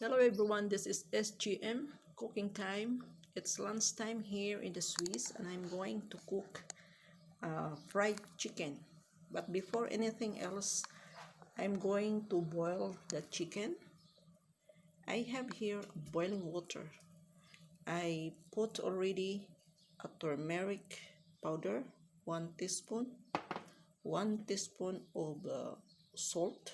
Hello everyone, this is SGM cooking time. It's lunchtime here in the Swiss and I'm going to cook fried chicken. But before anything else, I'm going to boil the chicken. I have here boiling water. I put already a turmeric powder, 1 teaspoon, 1 teaspoon of salt,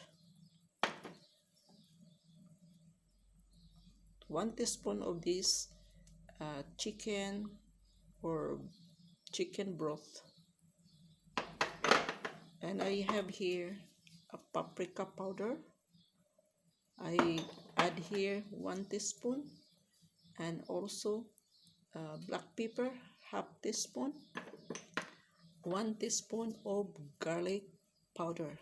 1 teaspoon of this chicken or chicken broth, and I have here a paprika powder. I add here 1 teaspoon, and also black pepper, half 1 teaspoon, 1 teaspoon of garlic powder,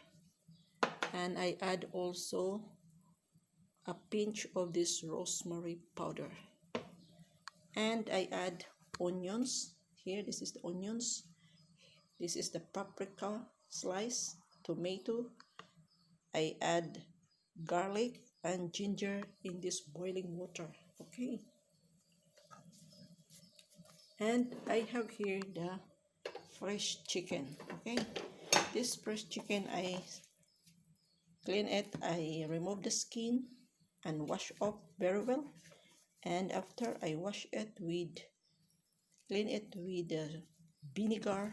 and I add also a pinch of this rosemary powder, and I add onions. Here, this is the onions, this is the paprika slice, tomato. I add garlic and ginger in this boiling water. Okay, and I have here the fresh chicken. Okay, this fresh chicken, I clean it, I remove the skin and wash off very well, and after I wash it with clean it with the vinegar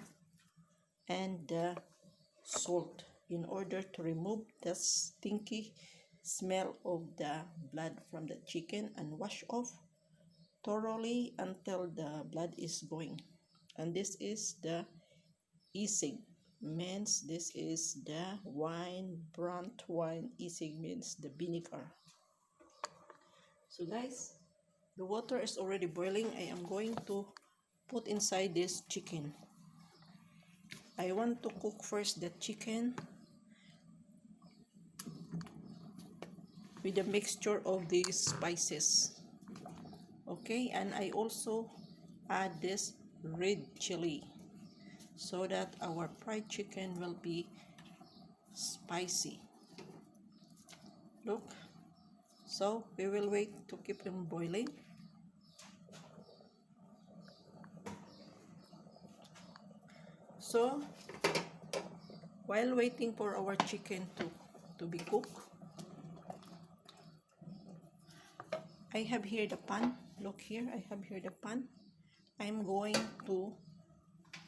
and the salt in order to remove the stinky smell of the blood from the chicken, and wash off thoroughly until the blood is going. And this is the isig, means this is the wine, burnt wine. Isig means the vinegar. So guys, the water is already boiling. I am going to put inside this chicken. I want to cook first the chicken with a mixture of these spices. Okay, and I also add this red chili so that our fried chicken will be spicy. Look, so we will wait to keep them boiling. So while waiting for our chicken to be cooked, I have here the pan. Look here, I have here the pan. I'm going to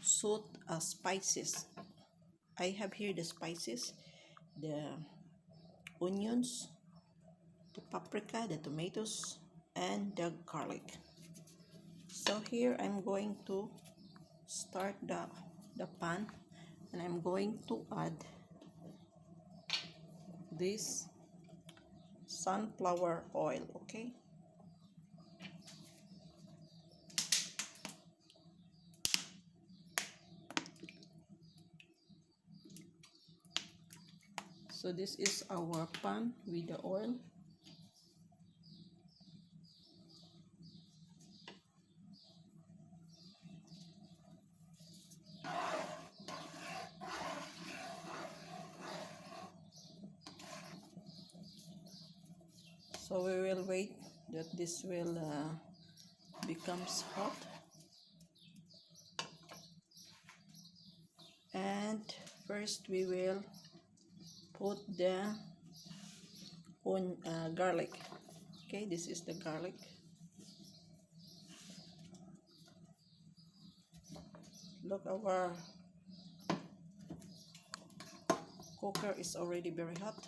soak spices. I have here the spices, the onions, the paprika, the tomatoes, and the garlic. So here I'm going to start the pan, and I'm going to add this sunflower oil. Okay, so this is our pan with the oil. So we will wait that this will becomes hot, and first we will put the garlic. Okay, this is the garlic. Look, our cooker is already very hot.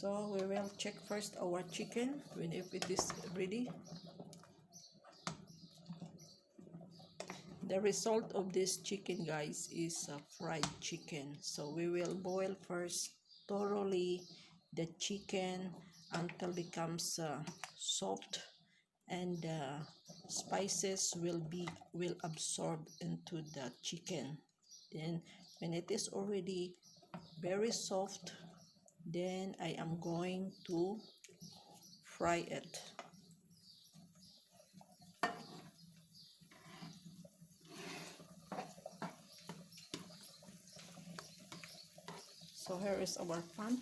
So we will check first our chicken if it is ready. The result of this chicken, guys, is a fried chicken. So we will boil first thoroughly the chicken until it becomes soft, and the spices will absorb into the chicken. Then when it is already very soft, then I am going to fry it. So here is our pan.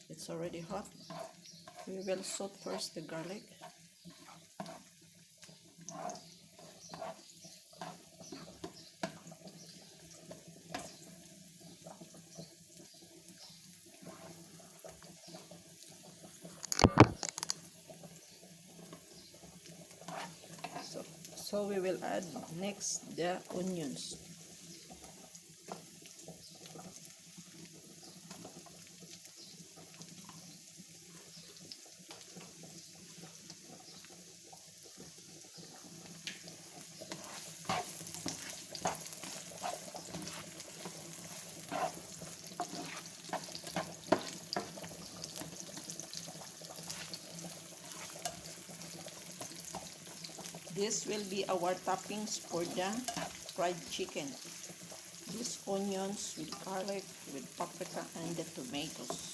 It's already hot. We will saute first the garlic. So we will add next the onions. This will be our toppings for the fried chicken. These onions with garlic, with paprika, and the tomatoes.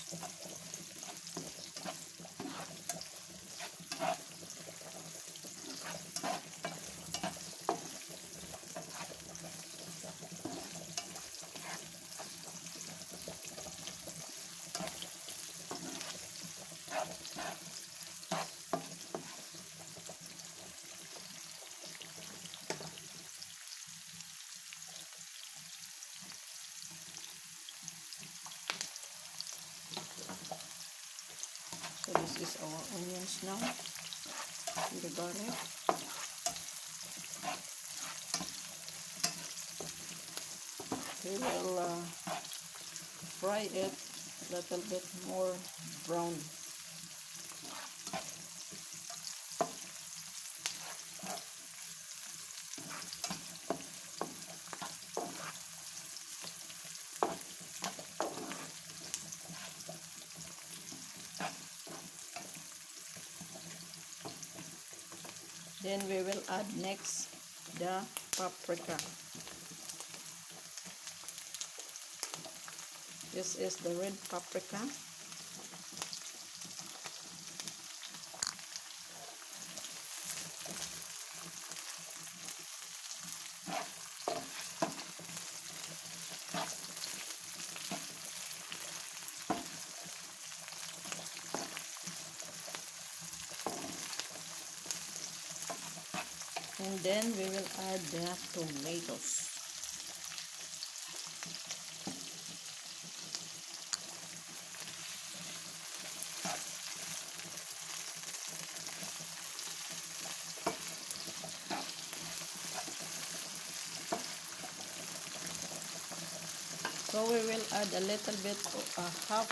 So this is our onions now with the garlic. We will fry it a little bit more brown. Then we will add next the paprika. This is the red paprika. And then we will add the tomatoes. So we will add a little bit, a half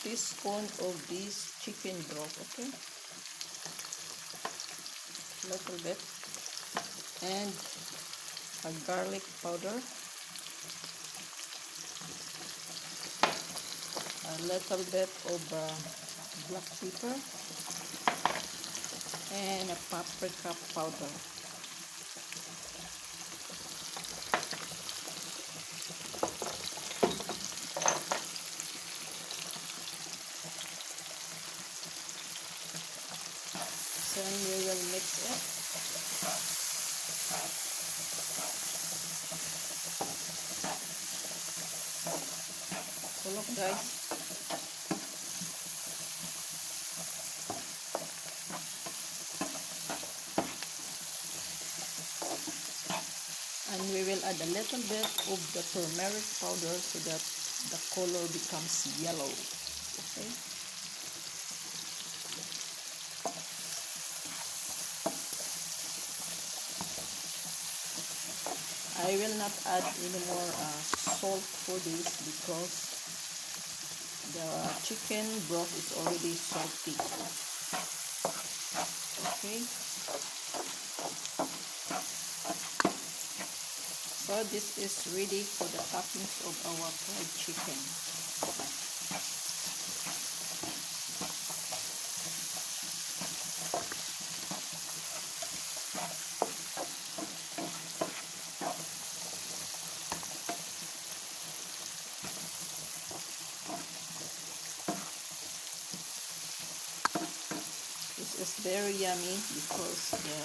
teaspoon of this chicken broth, okay? Little bit. And a garlic powder. A little bit of black pepper. And a paprika powder. Then we will mix it. So look guys. And we will add a little bit of the turmeric powder so that the color becomes yellow. Okay. I will not add any more salt for this because the chicken broth is already salty. Okay. So this is ready for the toppings of our fried chicken. This is very yummy because the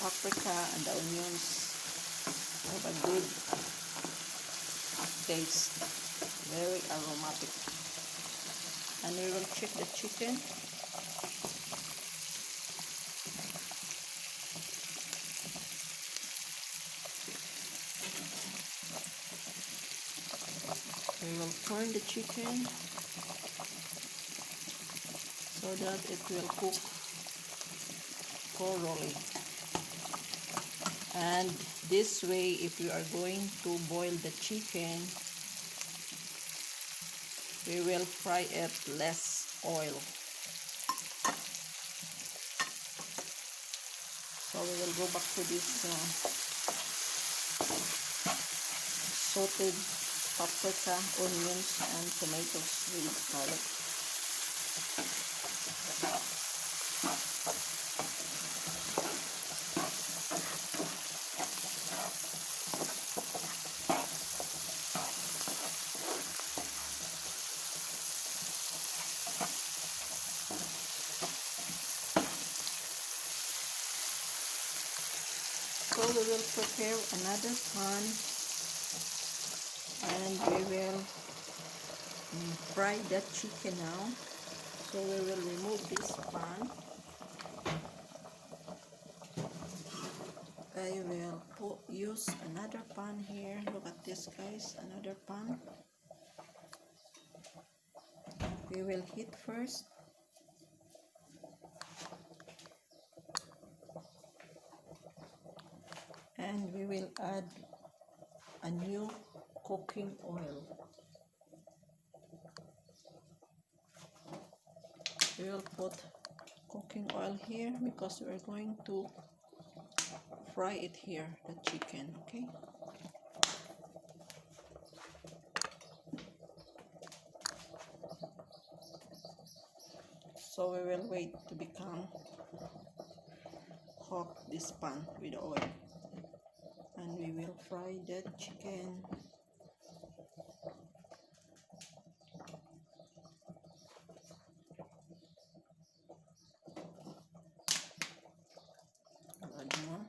paprika and the onions have a good taste. Very aromatic. And we will check the chicken. We will turn the chicken so that it will cook thoroughly. And this way, if you are going to boil the chicken, we will fry it less oil. So we will go back to this sauteed paprika, onions, and tomatoes with garlic. So we will prepare another pan and we will fry that chicken now. So we will remove this pan. I will use another pan here. Look at this, guys, another pan. We will heat first. And we will add a new cooking oil. We will put cooking oil here because we are going to fry it here, the chicken, okay? So we will wait to become hot this pan with oil. And we will fry that chicken. Add more.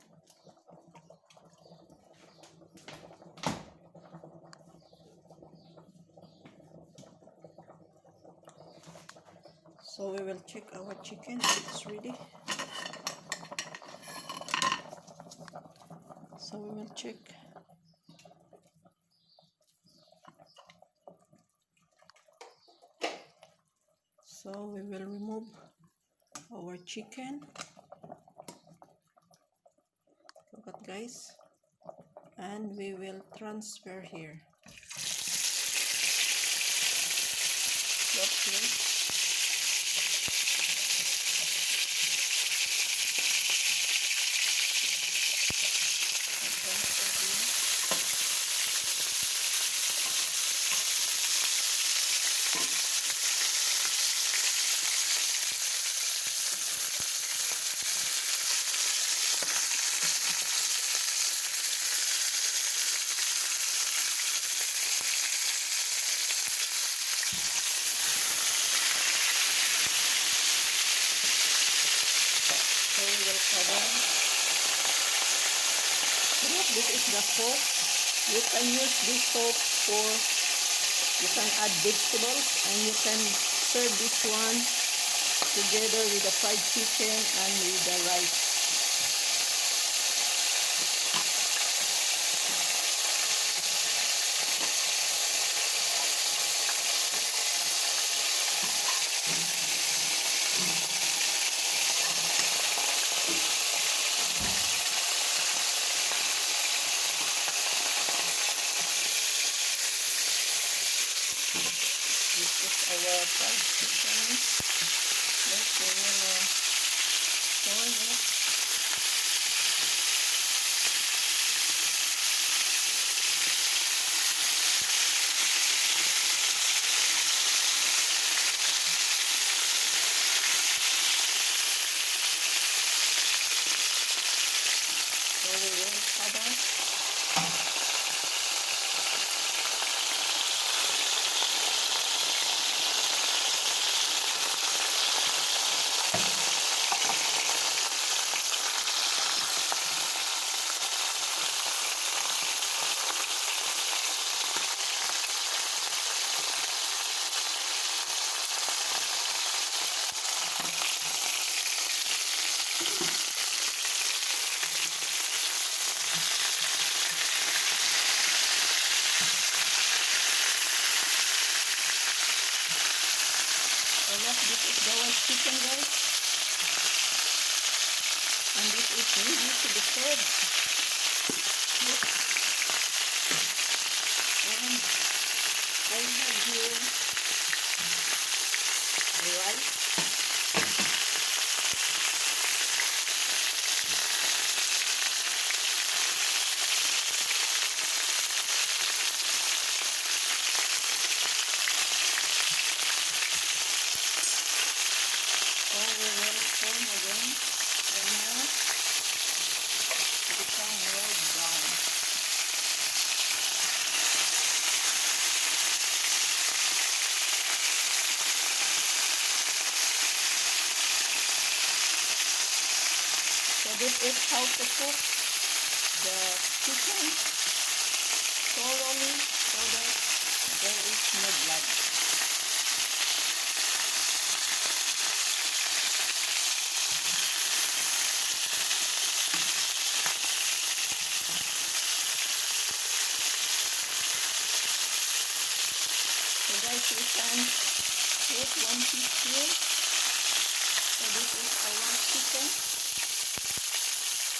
So we will check our chicken if it's ready. So we will check. So we will remove our chicken. Look at, guys. And we will transfer here. Look here. This is the soap. You can use this soap for, you can add vegetables and you can serve this one together with the fried chicken and with the rice. This is our fried chicken. Next we will turn it. So we will cover. is ready to be served. Look. And I have here rice. So we will turn again the manok to become more brown. So this is how to cook the chicken thoroughly so that there is no blood. So guys, we can put one piece here. So this is our chicken.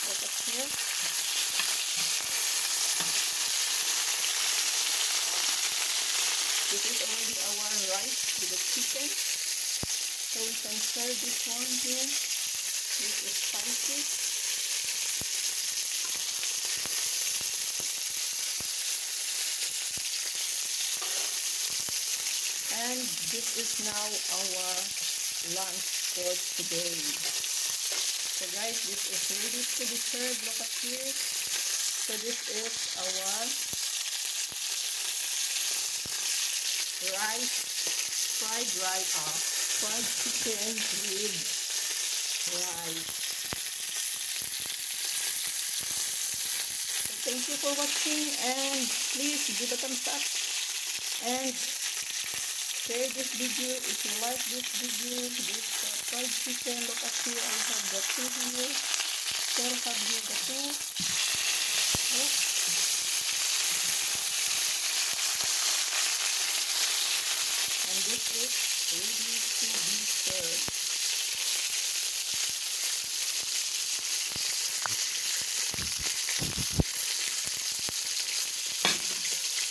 Look up here. This is already our rice with the chicken. So we can serve this one here. This is spicy. And this is now our lunch for today. So guys, this is ready to be served. Look at here. So this is our fried chicken with rice. So thank you for watching, and please give a thumbs up and share this video if you like this video. This fried chicken. Look at here, I have the two here. Still have here the two. Look. And this is ready to be served.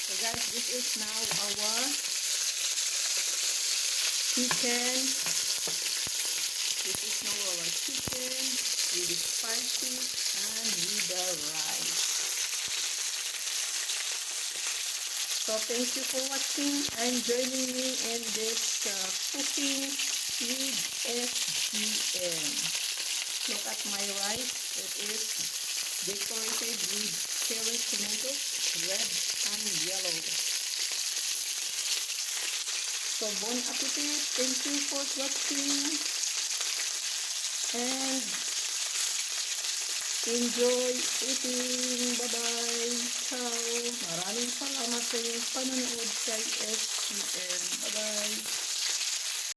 So guys, this is now our chicken. This is now our chicken with the spicy and with the rice. So thank you for watching and joining me in this cooking with SGM. Look at my rice. It is decorated with cherry tomatoes, red and yellow. So bon appetit. Thank you for watching and enjoy eating. Bye-bye. Ciao. Maraming salamat sa iyong panonood kay SGM. Bye-bye.